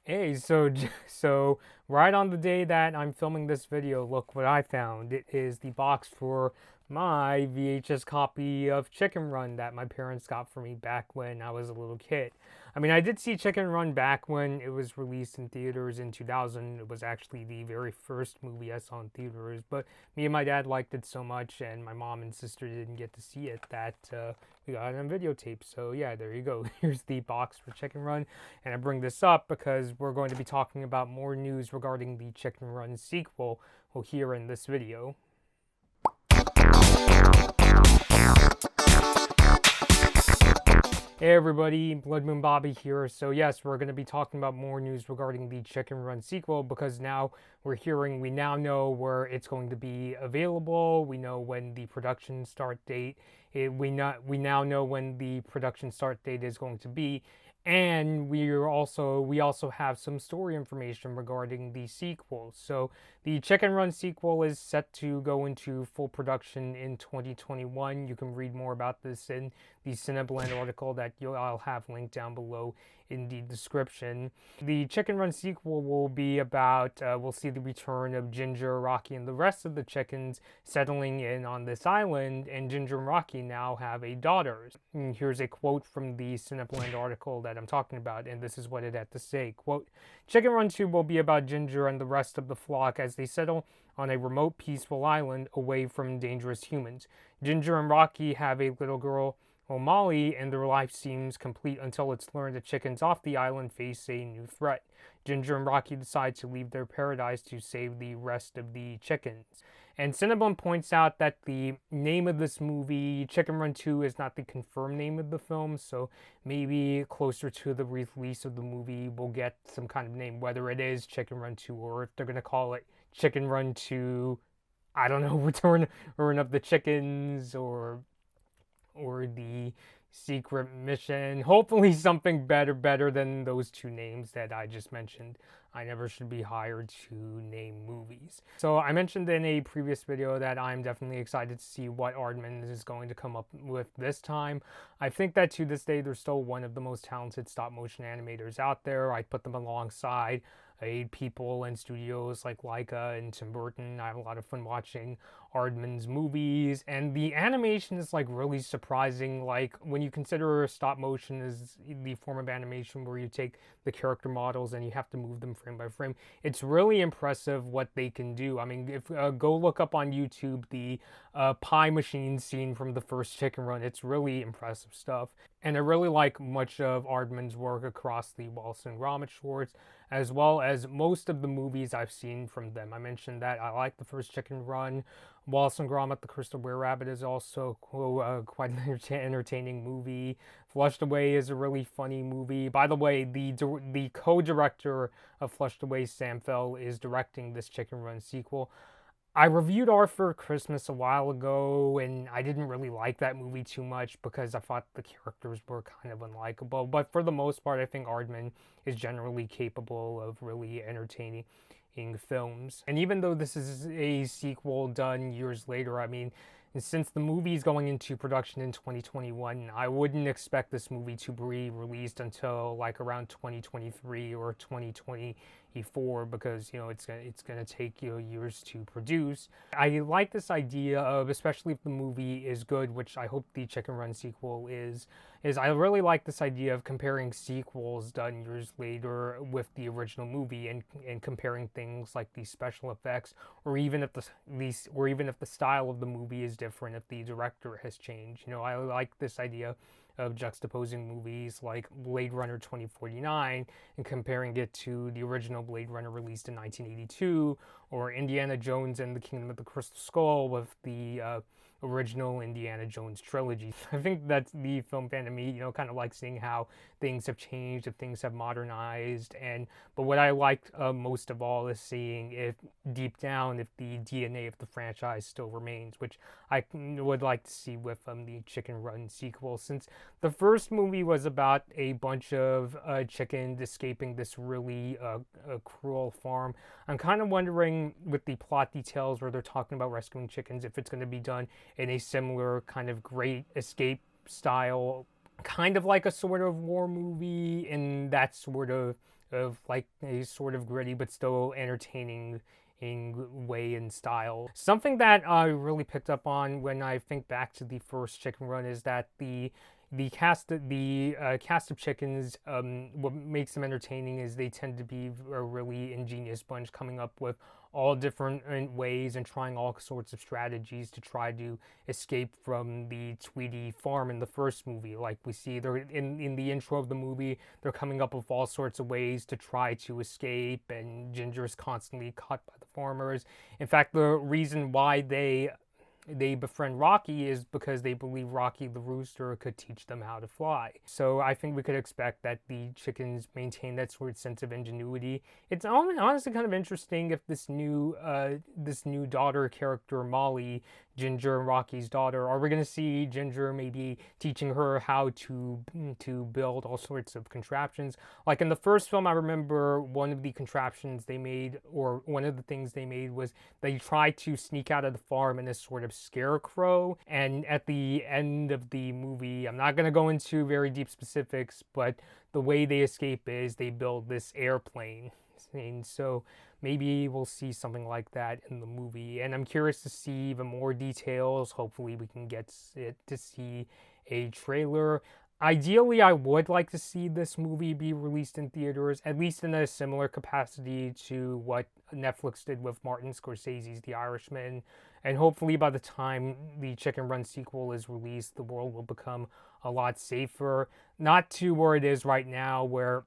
Hey, so right on the day that I'm filming this video, look what I found. It is the box for my VHS copy of Chicken Run that my parents got for me back when I was a little kid. I mean, I did see Chicken Run back when it was released in theaters in 2000. It was actually the very first movie I saw in theaters, but me and my dad liked it so much, and my mom and sister didn't get to see it, that we got it on videotape. So yeah, there you go. Here's the box for Chicken Run. And I bring this up because we're going to be talking about more news regarding the Chicken Run sequel we'll hear in this video. Hey everybody, Blood Moon Bobby here. So yes, we're going to be talking about more news regarding the Chicken Run sequel because now we now know where it's going to be available. We know when the production start date. We now know when the production start date is going to be, and we also have some story information regarding the sequel. So the Chicken Run sequel is set to go into full production in 2021. You can read more about this in the Cineblend article that I'll have linked down below in the description. The Chicken Run sequel will be about, we'll see the return of Ginger, Rocky, and the rest of the chickens settling in on this island, and Ginger and Rocky now have a daughter. And here's a quote from the Cineblend article that I'm talking about, and this is what it had to say. Quote, Chicken Run 2 will be about Ginger and the rest of the flock as they settle on a remote, peaceful island away from dangerous humans. Ginger and Rocky have a little girl, Molly, and their life seems complete until it's learned the chickens off the island face a new threat. Ginger and Rocky decide to leave their paradise to save the rest of the chickens. And Cinnabon points out that the name of this movie, Chicken Run 2, is not the confirmed name of the film, so maybe closer to the release of the movie we'll get some kind of name, whether it is Chicken Run 2 or if they're going to call it Chicken Run 2, I don't know, Return of the Chickens, or the secret mission. Hopefully something better than those two names that I just mentioned. I never should be hired to name movies. So I mentioned in a previous video that I'm definitely excited to see what Aardman is going to come up with this time. I think that to this day they're still one of the most talented stop motion animators out there. I'd put them alongside people and studios like Leica and Tim Burton. I have a lot of fun watching Aardman's movies, and the animation is like really surprising. Like when you consider stop motion as the form of animation where you take the character models and you have to move them frame by frame, it's really impressive what they can do. I mean, if go look up on YouTube the pie machine scene from the first Chicken Run. It's really impressive stuff, and I really like much of Aardman's work across the Wallace and Gromit shorts, as well as most of the movies I've seen from them. I mentioned that I like the first Chicken Run. Wallace and Gromit: The Crystal Were-Rabbit is also quite an entertaining movie. Flushed Away is a really funny movie. By the way, the co-director of Flushed Away, Sam Fell, is directing this Chicken Run sequel. I reviewed Arthur Christmas a while ago, and I didn't really like that movie too much because I thought the characters were kind of unlikable. But for the most part, I think Aardman is generally capable of really entertaining films. And even though this is a sequel done years later, I mean, since the movie is going into production in 2021, I wouldn't expect this movie to be released until like around 2023 or 2024, because it's gonna take years to produce. I like this idea of, especially if the movie is good, which I hope the Chicken Run sequel is I really like this idea of comparing sequels done years later with the original movie, and comparing things like the special effects, or even if the style of the movie is different, if the director has changed. I like this idea of juxtaposing movies like Blade Runner 2049 and comparing it to the original Blade Runner released in 1982, or Indiana Jones and the Kingdom of the Crystal Skull with the original Indiana Jones trilogy. I think that's the film fan to me, kind of like seeing how things have changed, if things have modernized, but what I liked most of all is seeing if deep down, if the DNA of the franchise still remains, which I would like to see with the Chicken Run sequel, since the first movie was about a bunch of chickens escaping this really cruel farm. I'm kind of wondering with the plot details where they're talking about rescuing chickens, if it's going to be done in a similar kind of Great Escape style, kind of like a sort of war movie in that sort of of like a sort of gritty but still entertaining in way and style. Something that I really picked up on when I think back to the first Chicken Run is that the cast of chickens, what makes them entertaining is they tend to be a really ingenious bunch, coming up with all different ways and trying all sorts of strategies to try to escape from the Tweety farm in the first movie. Like we see they're in the intro of the movie, they're coming up with all sorts of ways to try to escape, and Ginger's constantly caught by the farmers. In fact, the reason why they befriend Rocky is because they believe Rocky the rooster could teach them how to fly. So I think we could expect that the chickens maintain that sort of sense of ingenuity. It's honestly kind of interesting if this new daughter character, Molly, Ginger and Rocky's daughter, are we going to see Ginger maybe teaching her how to build all sorts of contraptions? Like in the first film, I remember one of the contraptions they made, or one of the things they made, was they tried to sneak out of the farm in this sort of scarecrow, and at the end of the movie, I'm not going to go into very deep specifics, but the way they escape is they build this airplane. And so maybe we'll see something like that in the movie, and I'm curious to see even more details. Hopefully we can get to see a trailer. Ideally, I would like to see this movie be released in theaters, at least in a similar capacity to what Netflix did with Martin Scorsese's The Irishman. And hopefully by the time the Chicken Run sequel is released, the world will become a lot safer. Not to where it is right now, where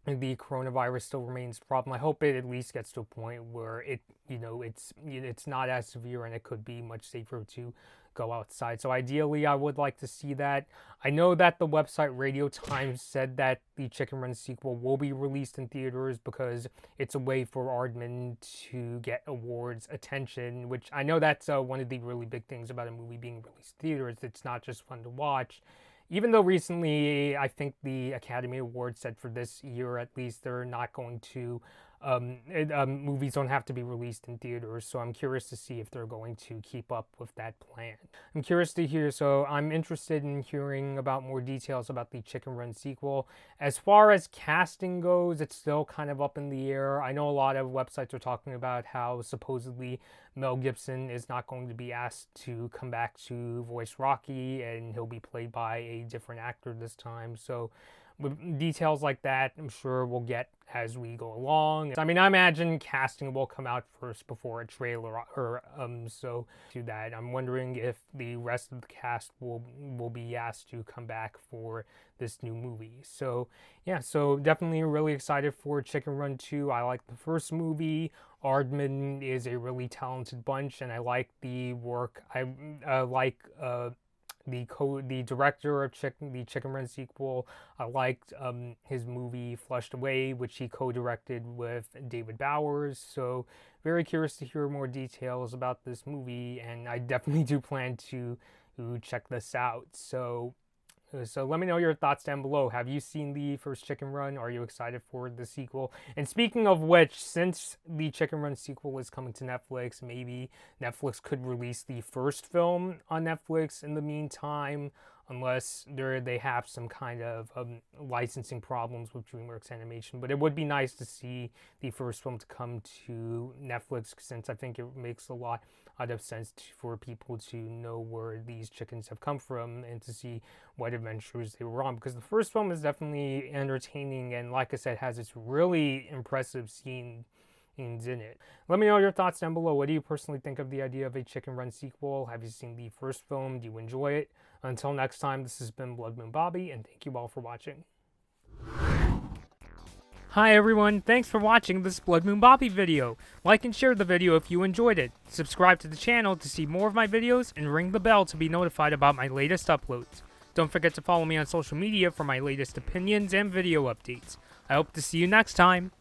the coronavirus still remains a problem. I hope it at least gets to a point where it's not as severe and it could be much safer to go outside. So ideally, I would like to see that. I know that the website Radio Times said that the Chicken Run sequel will be released in theaters because it's a way for Aardman to get awards attention, which I know that's one of the really big things about a movie being released in theaters. It's not just fun to watch. Even though recently, I think the Academy Awards said for this year, at least, they're not going to, movies don't have to be released in theaters, so I'm curious to see if they're going to keep up with that plan. I'm curious to hear, so I'm interested in hearing about more details about the Chicken Run sequel. As far as casting goes, it's still kind of up in the air. I know a lot of websites are talking about how supposedly Mel Gibson is not going to be asked to come back to voice Rocky, and he'll be played by a different actor this time. So with details like that, I'm sure we'll get as we go along. I mean, I imagine casting will come out first before a trailer, or so to that. I'm wondering if the rest of the cast will be asked to come back for this new movie. So yeah, so definitely really excited for Chicken Run 2. I like the first movie. Aardman is a really talented bunch, and I like the work. I like the director of the Chicken Run sequel. I liked his movie Flushed Away, which he co-directed with David Bowers. So very curious to hear more details about this movie, and I definitely do plan to check this out. So let me know your thoughts down below. Have you seen the first Chicken Run? Are you excited for the sequel? And speaking of which, since the Chicken Run sequel is coming to Netflix, maybe Netflix could release the first film on Netflix in the meantime, unless they have some kind of licensing problems with DreamWorks Animation. But it would be nice to see the first film to come to Netflix, since I think it makes a lot of sense for people to know where these chickens have come from and to see what adventures they were on, because the first film is definitely entertaining and, like I said, has its really impressive scenes in it. Let me know your thoughts down below. What do you personally think of the idea of a Chicken Run sequel? Have you seen the first film? Do you enjoy it? Until next time, this has been Blood Moon Bobby, and thank you all for watching. Hi everyone, thanks for watching this Blood Moon Bobby video. Like and share the video if you enjoyed it. Subscribe to the channel to see more of my videos, and ring the bell to be notified about my latest uploads. Don't forget to follow me on social media for my latest opinions and video updates. I hope to see you next time.